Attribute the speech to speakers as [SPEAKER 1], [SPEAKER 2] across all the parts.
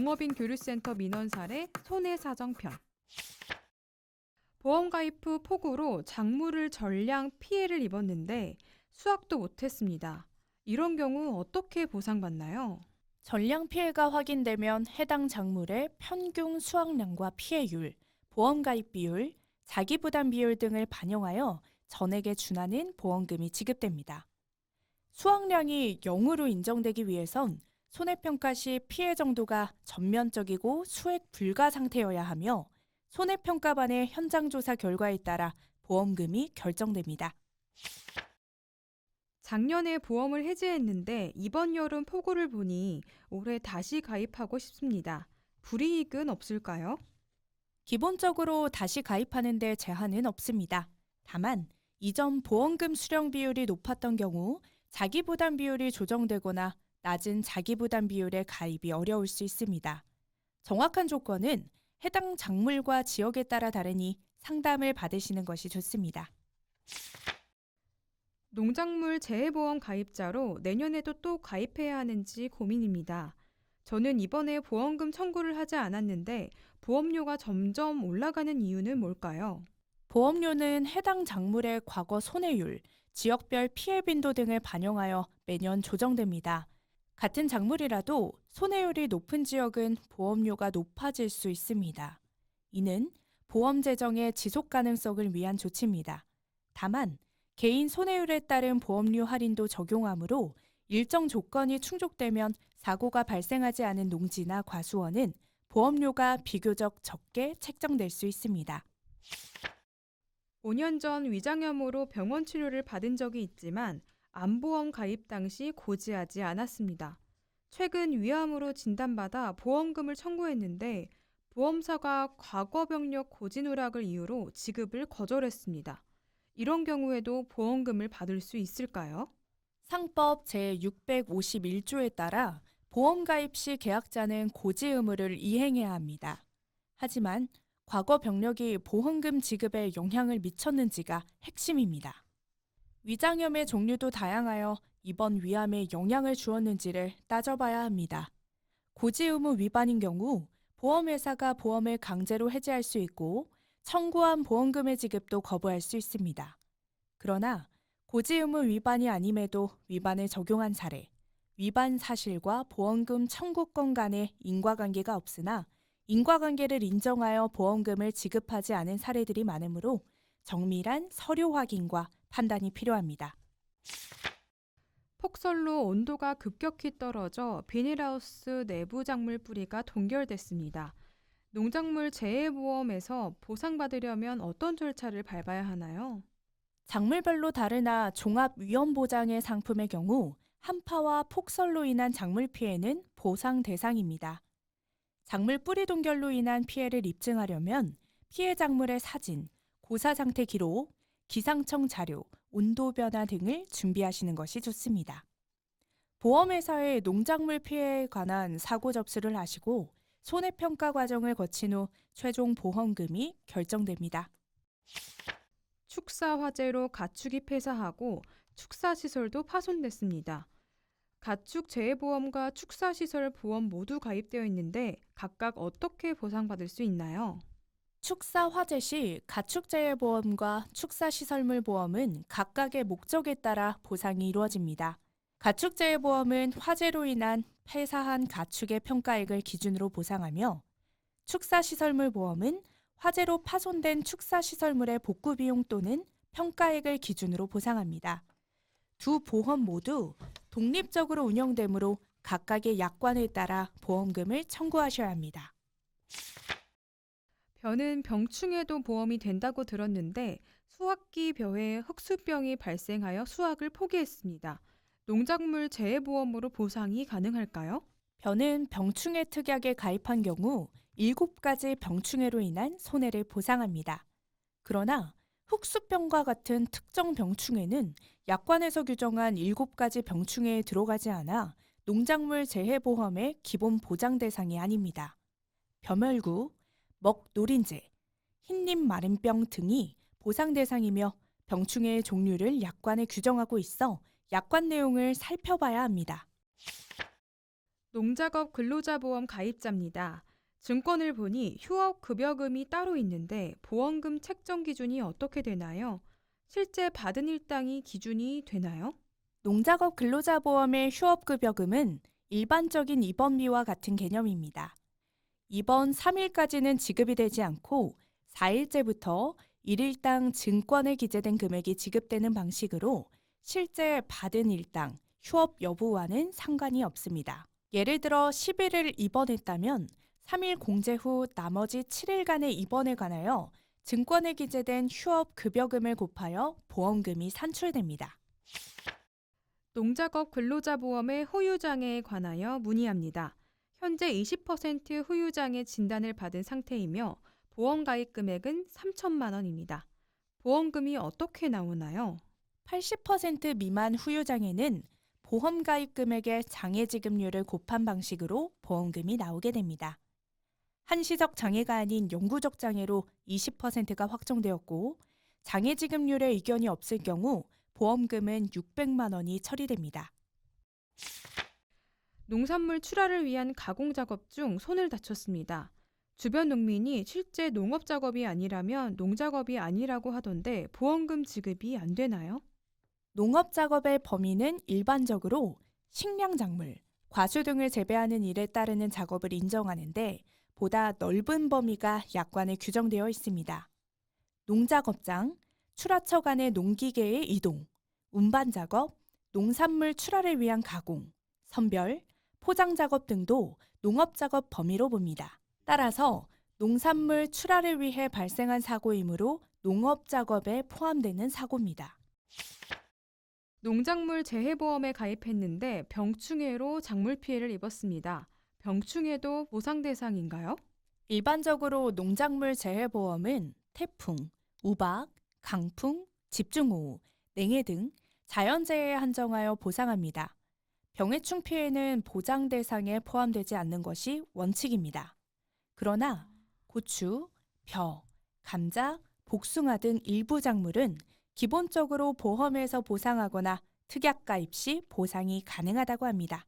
[SPEAKER 1] 농업인 교류센터 민원 사례 손해사정편. 보험 가입 후 폭우로 작물을 전량 피해를 입었는데 수확도 못했습니다. 이런 경우 어떻게 보상받나요?
[SPEAKER 2] 전량 피해가 확인되면 해당 작물의 평균 수확량과 피해율, 보험 가입 비율, 자기 부담 비율 등을 반영하여 전액에 준하는 보험금이 지급됩니다. 수확량이 0으로 인정되기 위해선 손해평가 시 피해 정도가 전면적이고 수액 불가 상태여야 하며 손해평가반의 현장조사 결과에 따라 보험금이 결정됩니다.
[SPEAKER 1] 작년에 보험을 해지했는데 이번 여름 폭우를 보니 올해 다시 가입하고 싶습니다. 불이익은 없을까요?
[SPEAKER 2] 기본적으로 다시 가입하는 데 제한은 없습니다. 다만 이전 보험금 수령 비율이 높았던 경우 자기 부담 비율이 조정되거나 낮은 자기 부담 비율에 가입이 어려울 수 있습니다. 정확한 조건은 해당 작물과 지역에 따라 다르니 상담을 받으시는 것이 좋습니다.
[SPEAKER 1] 농작물 재해보험 가입자로 내년에도 또 가입해야 하는지 고민입니다. 저는 이번에 보험금 청구를 하지 않았는데 보험료가 점점 올라가는 이유는 뭘까요?
[SPEAKER 2] 보험료는 해당 작물의 과거 손해율, 지역별 피해 빈도 등을 반영하여 매년 조정됩니다. 같은 작물이라도 손해율이 높은 지역은 보험료가 높아질 수 있습니다. 이는 보험 재정의 지속 가능성을 위한 조치입니다. 다만 개인 손해율에 따른 보험료 할인도 적용하므로 일정 조건이 충족되면 사고가 발생하지 않은 농지나 과수원은 보험료가 비교적 적게 책정될 수 있습니다.
[SPEAKER 1] 5년 전 위장염으로 병원 치료를 받은 적이 있지만 암보험 가입 당시 고지하지 않았습니다. 최근 위암으로 진단받아 보험금을 청구했는데 보험사가 과거 병력 고지 누락을 이유로 지급을 거절했습니다. 이런 경우에도 보험금을 받을 수 있을까요?
[SPEAKER 2] 상법 제651조에 따라 보험 가입 시 계약자는 고지 의무를 이행해야 합니다. 하지만 과거 병력이 보험금 지급에 영향을 미쳤는지가 핵심입니다. 위장염의 종류도 다양하여 이번 위암에 영향을 주었는지를 따져봐야 합니다. 고지 의무 위반인 경우 보험회사가 보험을 강제로 해지할 수 있고 청구한 보험금의 지급도 거부할 수 있습니다. 그러나 고지 의무 위반이 아님에도 위반을 적용한 사례, 위반 사실과 보험금 청구권 간의 인과관계가 없으나 인과관계를 인정하여 보험금을 지급하지 않은 사례들이 많으므로 정밀한 서류 확인과 판단이 필요합니다.
[SPEAKER 1] 폭설로 온도가 급격히 떨어져 비닐하우스 내부 작물 뿌리가 동결됐습니다. 농작물 재해보험에서 보상받으려면 어떤 절차를 밟아야 하나요?
[SPEAKER 2] 작물별로 다르나 종합위험보장의 상품의 경우 한파와 폭설로 인한 작물 피해는 보상 대상입니다. 작물 뿌리 동결로 인한 피해를 입증하려면 피해 작물의 사진, 고사 상태 기록, 기상청 자료, 온도 변화 등을 준비하시는 것이 좋습니다. 보험회사의 농작물 피해에 관한 사고 접수를 하시고 손해평가 과정을 거친 후 최종 보험금이 결정됩니다.
[SPEAKER 1] 축사 화재로 가축이 폐사하고 축사시설도 파손됐습니다. 가축 재해보험과 축사시설 보험 모두 가입되어 있는데 각각 어떻게 보상받을 수 있나요?
[SPEAKER 2] 축사 화재 시 가축재해보험과 축사시설물 보험은 각각의 목적에 따라 보상이 이루어집니다. 가축재해보험은 화재로 인한 폐사한 가축의 평가액을 기준으로 보상하며 축사시설물 보험은 화재로 파손된 축사시설물의 복구 비용 또는 평가액을 기준으로 보상합니다. 두 보험 모두 독립적으로 운영되므로 각각의 약관에 따라 보험금을 청구하셔야 합니다.
[SPEAKER 1] 벼는 병충해도 보험이 된다고 들었는데 수확기 벼에 흑수병이 발생하여 수확을 포기했습니다. 농작물 재해보험으로 보상이 가능할까요?
[SPEAKER 2] 벼는 병충해 특약에 가입한 경우 7가지 병충해로 인한 손해를 보상합니다. 그러나 흑수병과 같은 특정 병충해는 약관에서 규정한 7가지 병충해에 들어가지 않아 농작물 재해보험의 기본 보장 대상이 아닙니다. 벼멸구, 먹노린재, 흰잎 마른병 등이 보상 대상이며 병충해의 종류를 약관에 규정하고 있어 약관 내용을 살펴봐야 합니다.
[SPEAKER 1] 농작업 근로자보험 가입자입니다. 증권을 보니 휴업급여금이 따로 있는데 보험금 책정 기준이 어떻게 되나요? 실제 받은 일당이 기준이 되나요?
[SPEAKER 2] 농작업 근로자보험의 휴업급여금은 일반적인 입원비와 같은 개념입니다. 입원 3일까지는 지급이 되지 않고 4일째부터 1일당 증권에 기재된 금액이 지급되는 방식으로 실제 받은 일당, 휴업 여부와는 상관이 없습니다. 예를 들어 10일을 입원했다면 3일 공제 후 나머지 7일간의 입원에 관하여 증권에 기재된 휴업 급여금을 곱하여 보험금이 산출됩니다.
[SPEAKER 1] 농작업 근로자보험의 후유장애에 관하여 문의합니다. 현재 20% 후유장애 진단을 받은 상태이며 보험 가입 금액은 3천만 원입니다. 보험금이 어떻게 나오나요?
[SPEAKER 2] 80% 미만 후유장애는 보험 가입 금액의 장애 지급률을 곱한 방식으로 보험금이 나오게 됩니다. 한시적 장애가 아닌 영구적 장애로 20%가 확정되었고 장애 지급률에 이견이 없을 경우 보험금은 600만 원이 처리됩니다.
[SPEAKER 1] 농산물 출하를 위한 가공 작업 중 손을 다쳤습니다. 주변 농민이 실제 농업 작업이 아니라면 농작업이 아니라고 하던데 보험금 지급이 안 되나요?
[SPEAKER 2] 농업 작업의 범위는 일반적으로 식량작물, 과수 등을 재배하는 일에 따르는 작업을 인정하는데 보다 넓은 범위가 약관에 규정되어 있습니다. 농작업장, 출하처 간의 농기계의 이동, 운반 작업, 농산물 출하를 위한 가공, 선별, 포장 작업 등도 농업 작업 범위로 봅니다. 따라서 농산물 출하를 위해 발생한 사고이므로 농업 작업에 포함되는 사고입니다.
[SPEAKER 1] 농작물 재해보험에 가입했는데 병충해로 작물 피해를 입었습니다. 병충해도 보상 대상인가요?
[SPEAKER 2] 일반적으로 농작물 재해보험은 태풍, 우박, 강풍, 집중호우, 냉해 등 자연재해에 한정하여 보상합니다. 병해충 피해는 보장 대상에 포함되지 않는 것이 원칙입니다. 그러나 고추, 벼, 감자, 복숭아 등 일부 작물은 기본적으로 보험에서 보상하거나 특약 가입 시 보상이 가능하다고 합니다.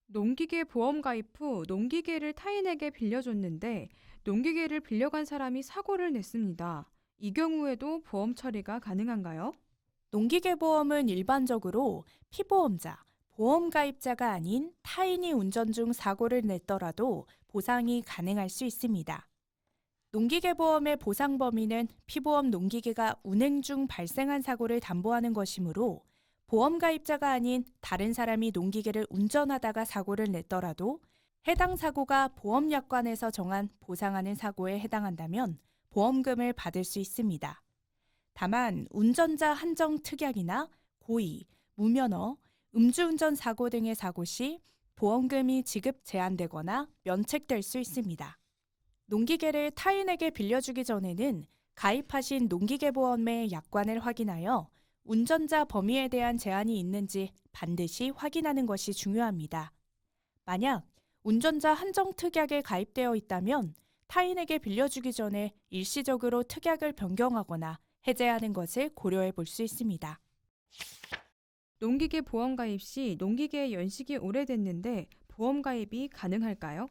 [SPEAKER 1] 농기계 보험 가입 후 농기계를 타인에게 빌려줬는데 농기계를 빌려간 사람이 사고를 냈습니다. 이 경우에도 보험 처리가 가능한가요?
[SPEAKER 2] 농기계 보험은 일반적으로 피보험자, 보험 가입자가 아닌 타인이 운전 중 사고를 냈더라도 보상이 가능할 수 있습니다. 농기계 보험의 보상 범위는 피보험 농기계가 운행 중 발생한 사고를 담보하는 것이므로 보험 가입자가 아닌 다른 사람이 농기계를 운전하다가 사고를 냈더라도 해당 사고가 보험약관에서 정한 보상하는 사고에 해당한다면 보험금을 받을 수 있습니다. 다만 운전자 한정 특약이나 고의, 무면허, 음주운전 사고 등의 사고 시 보험금이 지급 제한되거나 면책될 수 있습니다. 농기계를 타인에게 빌려주기 전에는 가입하신 농기계 보험의 약관을 확인하여 운전자 범위에 대한 제한이 있는지 반드시 확인하는 것이 중요합니다. 만약 운전자 한정 특약에 가입되어 있다면 타인에게 빌려주기 전에 일시적으로 특약을 변경하거나 해제하는 것을 고려해 볼 수 있습니다.
[SPEAKER 1] 농기계 보험 가입 시 농기계의 연식이 오래됐는데 보험 가입이 가능할까요?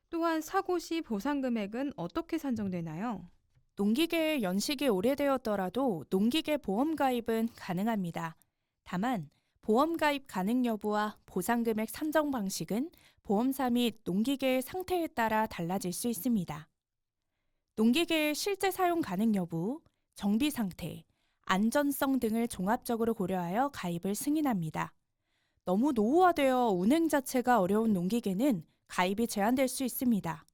[SPEAKER 1] 또한 사고 시 보상 금액은 어떻게 산정되나요?
[SPEAKER 2] 농기계의 연식이 오래되었더라도 농기계 보험 가입은 가능합니다. 다만 보험 가입 가능 여부와 보상 금액 산정 방식은 보험사 및 농기계의 상태에 따라 달라질 수 있습니다. 농기계의 실제 사용 가능 여부, 정비 상태, 안전성 등을 종합적으로 고려하여 가입을 승인합니다. 너무 노후화되어 운행 자체가 어려운 농기계는 가입이 제한될 수 있습니다.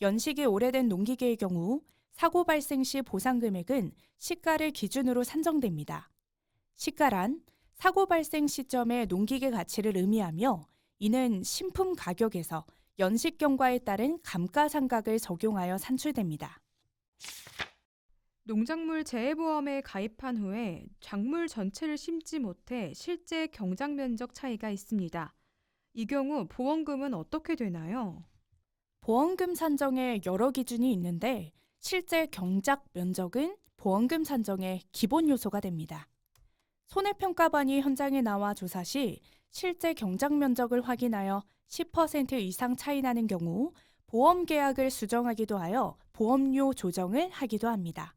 [SPEAKER 2] 연식이 오래된 농기계의 경우 사고 발생 시 보상 금액은 시가를 기준으로 산정됩니다. 시가란 사고 발생 시점의 농기계 가치를 의미하며 이는 신품 가격에서 연식 경과에 따른 감가상각을 적용하여 산출됩니다.
[SPEAKER 1] 농작물 재해보험에 가입한 후에 작물 전체를 심지 못해 실제 경작 면적 차이가 있습니다. 이 경우 보험금은 어떻게 되나요?
[SPEAKER 2] 보험금 산정에 여러 기준이 있는데 실제 경작 면적은 보험금 산정의 기본 요소가 됩니다. 손해평가반이 현장에 나와 조사 시 실제 경작 면적을 확인하여 10% 이상 차이 나는 경우 보험 계약을 수정하기도 하여 보험료 조정을 하기도 합니다.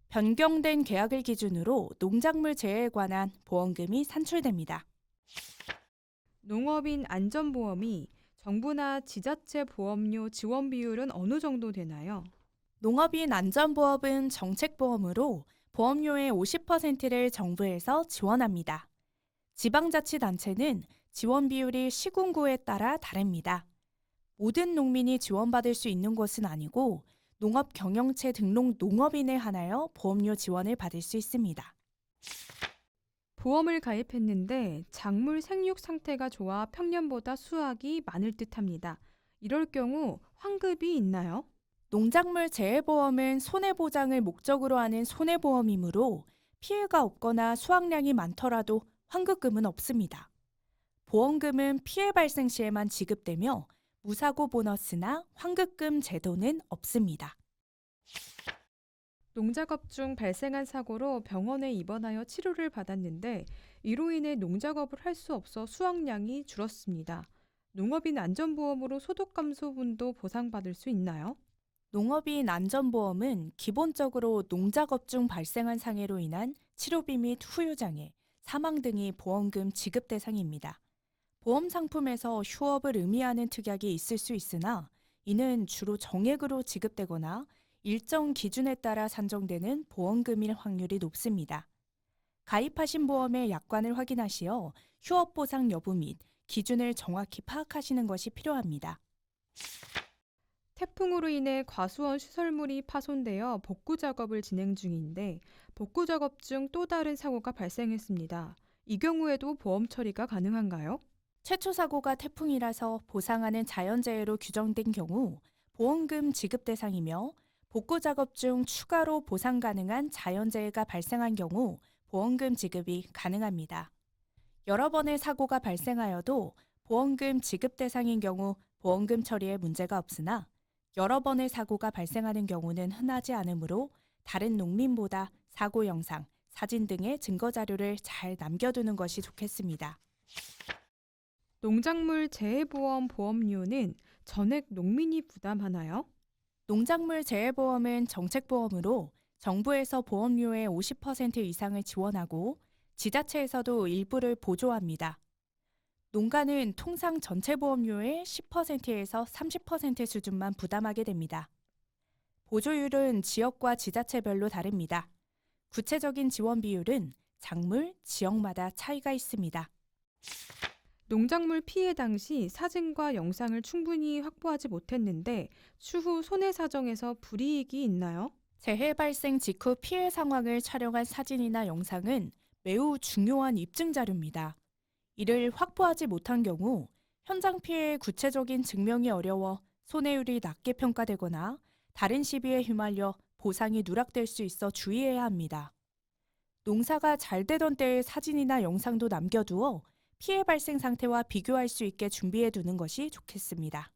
[SPEAKER 2] 변경된 계약을 기준으로 농작물 재해에 관한 보험금이 산출됩니다.
[SPEAKER 1] 농업인 안전보험이 정부나 지자체 보험료 지원 비율은 어느 정도 되나요?
[SPEAKER 2] 농업인 안전보험은 정책보험으로 보험료의 50%를 정부에서 지원합니다. 지방자치단체는 지원 비율이 시군구에 따라 다릅니다. 모든 농민이 지원받을 수 있는 것은 아니고 농업경영체 등록 농업인에 한하여 보험료 지원을 받을 수 있습니다.
[SPEAKER 1] 보험을 가입했는데 작물 생육 상태가 좋아 평년보다 수확이 많을 듯합니다. 이럴 경우 환급이 있나요?
[SPEAKER 2] 농작물 재해보험은 손해보장을 목적으로 하는 손해보험이므로 피해가 없거나 수확량이 많더라도 환급금은 없습니다. 보험금은 피해 발생 시에만 지급되며 무사고 보너스나 환급금 제도는 없습니다.
[SPEAKER 1] 농작업 중 발생한 사고로 병원에 입원하여 치료를 받았는데 이로 인해 농작업을 할 수 없어 수확량이 줄었습니다. 농업인 안전보험으로 소득감소분도 보상받을 수 있나요?
[SPEAKER 2] 농업인 안전보험은 기본적으로 농작업 중 발생한 상해로 인한 치료비 및 후유장애, 사망 등이 보험금 지급 대상입니다. 보험 상품에서 휴업을 의미하는 특약이 있을 수 있으나 이는 주로 정액으로 지급되거나 일정 기준에 따라 산정되는 보험금일 확률이 높습니다. 가입하신 보험의 약관을 확인하시어 휴업 보상 여부 및 기준을 정확히 파악하시는 것이 필요합니다.
[SPEAKER 1] 태풍으로 인해 과수원 시설물이 파손되어 복구 작업을 진행 중인데 복구 작업 중 또 다른 사고가 발생했습니다. 이 경우에도 보험 처리가 가능한가요?
[SPEAKER 2] 최초 사고가 태풍이라서 보상하는 자연재해로 규정된 경우 보험금 지급 대상이며 복구 작업 중 추가로 보상 가능한 자연재해가 발생한 경우 보험금 지급이 가능합니다. 여러 번의 사고가 발생하여도 보험금 지급 대상인 경우 보험금 처리에 문제가 없으나 여러 번의 사고가 발생하는 경우는 흔하지 않으므로 다른 농민보다 사고 영상, 사진 등의 증거 자료를 잘 남겨두는 것이 좋겠습니다.
[SPEAKER 1] 농작물 재해보험 보험료는 전액 농민이 부담하나요?
[SPEAKER 2] 농작물 재해보험은 정책보험으로 정부에서 보험료의 50% 이상을 지원하고 지자체에서도 일부를 보조합니다. 농가는 통상 전체 보험료의 10%에서 30% 수준만 부담하게 됩니다. 보조율은 지역과 지자체별로 다릅니다. 구체적인 지원 비율은 작물, 지역마다 차이가 있습니다.
[SPEAKER 1] 농작물 피해 당시 사진과 영상을 충분히 확보하지 못했는데 추후 손해 사정에서 불이익이 있나요?
[SPEAKER 2] 재해 발생 직후 피해 상황을 촬영한 사진이나 영상은 매우 중요한 입증 자료입니다. 이를 확보하지 못한 경우 현장 피해의 구체적인 증명이 어려워 손해율이 낮게 평가되거나 다른 시비에 휘말려 보상이 누락될 수 있어 주의해야 합니다. 농사가 잘 되던 때의 사진이나 영상도 남겨두어 피해 발생 상태와 비교할 수 있게 준비해 두는 것이 좋겠습니다.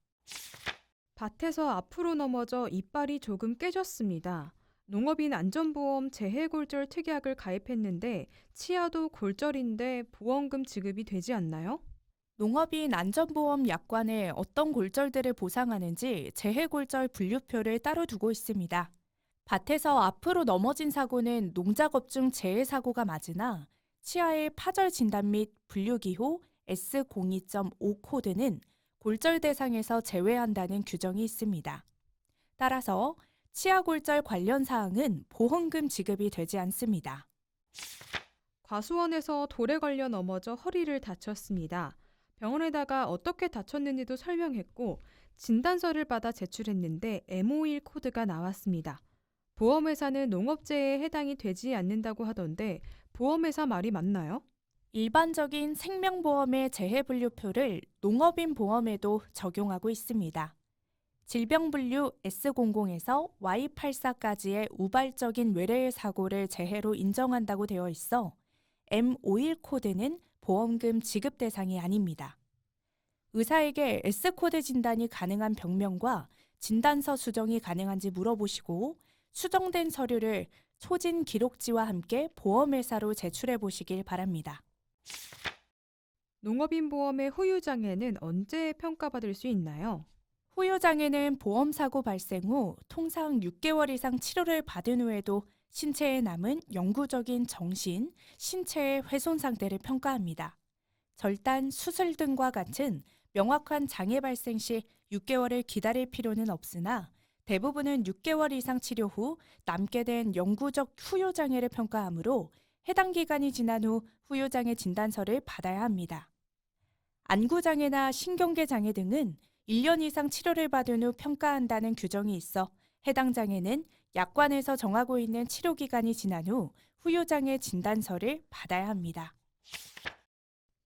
[SPEAKER 1] 밭에서 앞으로 넘어져 이빨이 조금 깨졌습니다. 농업인 안전보험 재해골절 특약을 가입했는데 치아도 골절인데 보험금 지급이 되지 않나요?
[SPEAKER 2] 농업인 안전보험 약관에 어떤 골절들을 보상하는지 재해골절 분류표를 따로 두고 있습니다. 밭에서 앞으로 넘어진 사고는 농작업 중 재해 사고가 맞으나 치아의 파절 진단 및 분류기호 S02.5 코드는 골절 대상에서 제외한다는 규정이 있습니다. 따라서 치아 골절 관련 사항은 보험금 지급이 되지 않습니다.
[SPEAKER 1] 과수원에서 돌에 걸려 넘어져 허리를 다쳤습니다. 병원에다가 어떻게 다쳤는지도 설명했고 진단서를 받아 제출했는데 M51 코드가 나왔습니다. 보험회사는 농업재해에 해당이 되지 않는다고 하던데 보험회사 말이 맞나요?
[SPEAKER 2] 일반적인 생명보험의 재해분류표를 농업인 보험에도 적용하고 있습니다. 질병분류 S00에서 Y84까지의 우발적인 외래의 사고를 재해로 인정한다고 되어 있어 M51 코드는 보험금 지급 대상이 아닙니다. 의사에게 S코드 진단이 가능한 병명과 진단서 수정이 가능한지 물어보시고 수정된 서류를 소진 기록지와 함께 보험회사로 제출해 보시길 바랍니다.
[SPEAKER 1] 농업인 보험의 후유장애는 언제 평가받을 수 있나요?
[SPEAKER 2] 후유장애는 보험사고 발생 후 통상 6개월 이상 치료를 받은 후에도 신체에 남은 영구적인 정신, 신체의 훼손 상태를 평가합니다. 절단, 수술 등과 같은 명확한 장애 발생 시 6개월을 기다릴 필요는 없으나 대부분은 6개월 이상 치료 후 남게 된 영구적 후유장애를 평가하므로 해당 기간이 지난 후 후유장애 진단서를 받아야 합니다. 안구장애나 신경계 장애 등은 1년 이상 치료를 받은 후 평가한다는 규정이 있어 해당 장애는 약관에서 정하고 있는 치료 기간이 지난 후 후유장애 진단서를 받아야 합니다.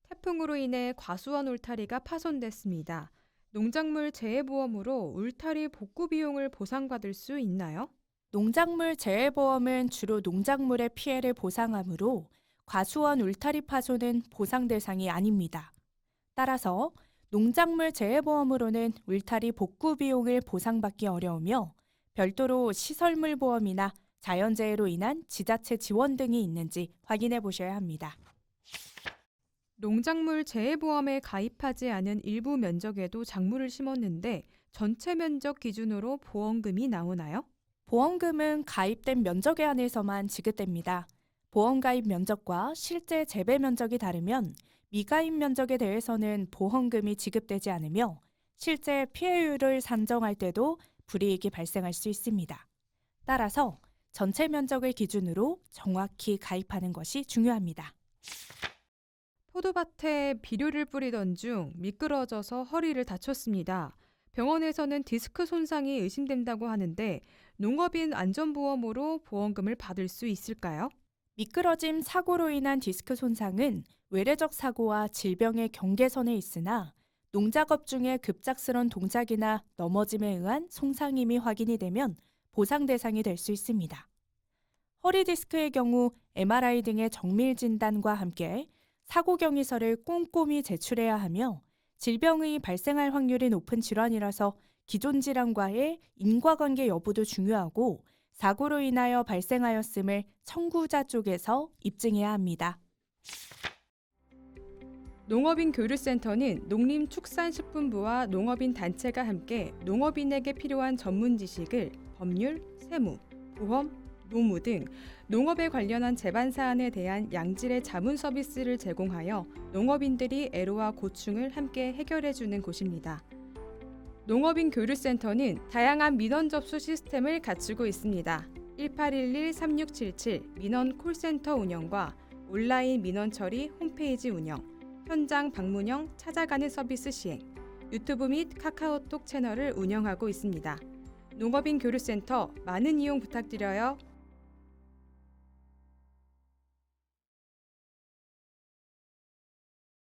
[SPEAKER 1] 태풍으로 인해 과수원 울타리가 파손됐습니다. 농작물 재해보험으로 울타리 복구 비용을 보상받을 수 있나요?
[SPEAKER 2] 농작물 재해보험은 주로 농작물의 피해를 보상하므로 과수원 울타리 파손은 보상 대상이 아닙니다. 따라서 농작물 재해보험으로는 울타리 복구 비용을 보상받기 어려우며 별도로 시설물 보험이나 자연재해로 인한 지자체 지원 등이 있는지 확인해 보셔야 합니다.
[SPEAKER 1] 농작물 재해보험에 가입하지 않은 일부 면적에도 작물을 심었는데 전체 면적 기준으로 보험금이 나오나요?
[SPEAKER 2] 보험금은 가입된 면적에 한해서만 지급됩니다. 보험 가입 면적과 실제 재배 면적이 다르면 미가입 면적에 대해서는 보험금이 지급되지 않으며 실제 피해율을 산정할 때도 불이익이 발생할 수 있습니다. 따라서 전체 면적을 기준으로 정확히 가입하는 것이 중요합니다.
[SPEAKER 1] 포도밭에 비료를 뿌리던 중 미끄러져서 허리를 다쳤습니다. 병원에서는 디스크 손상이 의심된다고 하는데 농업인 안전보험으로 보험금을 받을 수 있을까요?
[SPEAKER 2] 미끄러짐 사고로 인한 디스크 손상은 외래적 사고와 질병의 경계선에 있으나 농작업 중에 급작스런 동작이나 넘어짐에 의한 손상임이 확인이 되면 보상 대상이 될 수 있습니다. 허리 디스크의 경우 MRI 등의 정밀 진단과 함께 사고 경위서를 꼼꼼히 제출해야 하며 질병이 발생할 확률이 높은 질환이라서 기존 질환과의 인과관계 여부도 중요하고 사고로 인하여 발생하였음을 청구자 쪽에서 입증해야 합니다.
[SPEAKER 1] 농업인 교류센터는 농림축산식품부와 농업인 단체가 함께 농업인에게 필요한 전문 지식을 법률, 세무, 보험, 노무 등 농업에 관련한 제반 사안에 대한 양질의 자문 서비스를 제공하여 농업인들이 애로와 고충을 함께 해결해주는 곳입니다. 농업인 교류센터는 다양한 민원 접수 시스템을 갖추고 있습니다. 1811-3677 민원 콜센터 운영과 온라인 민원 처리 홈페이지 운영, 현장 방문형 찾아가는 서비스 시행, 유튜브 및 카카오톡 채널을 운영하고 있습니다. 농업인 교류센터 많은 이용 부탁드려요.